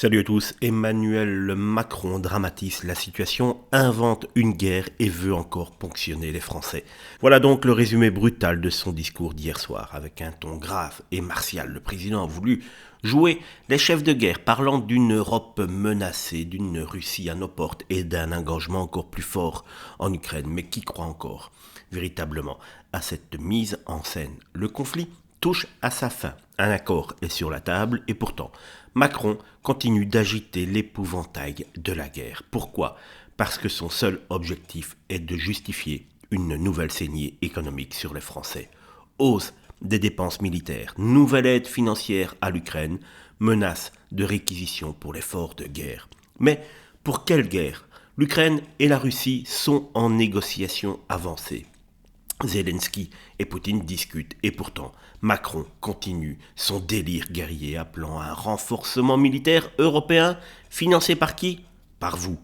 Salut à tous, Emmanuel Macron dramatise la situation, invente une guerre et veut encore ponctionner les Français. Voilà donc le résumé brutal de son discours d'hier soir. Avec un ton grave et martial, le président a voulu jouer les chefs de guerre, parlant d'une Europe menacée, d'une Russie à nos portes et d'un engagement encore plus fort en Ukraine. Mais qui croit encore véritablement à cette mise en scène? Le conflit touche à sa fin. Un accord est sur la table et pourtant, Macron continue d'agiter l'épouvantail de la guerre. Pourquoi ? Parce que son seul objectif est de justifier une nouvelle saignée économique sur les Français. Hausse des dépenses militaires, nouvelle aide financière à l'Ukraine, menace de réquisition pour l'effort de guerre. Mais pour quelle guerre ? L'Ukraine et la Russie sont en négociation avancée. Zelensky et Poutine discutent et pourtant Macron continue son délire guerrier appelant à un renforcement militaire européen financé par qui ? Par vous.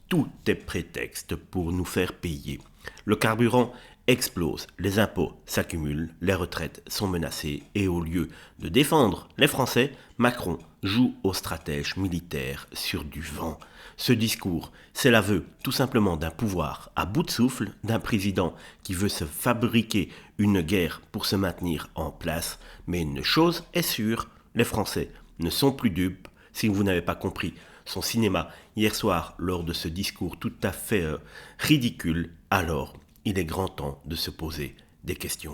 Tout est prétexte pour nous faire payer. Le carburant explose, les impôts s'accumulent, les retraites sont menacées et au lieu de défendre les Français, Macron joue aux stratèges militaires sur du vent. Ce discours, c'est l'aveu tout simplement d'un pouvoir à bout de souffle, d'un président qui veut se fabriquer une guerre pour se maintenir en place. Mais une chose est sûre, les Français ne sont plus dupes. Si vous n'avez pas compris son cinéma hier soir lors de ce discours tout à fait ridicule, alors il est grand temps de se poser des questions.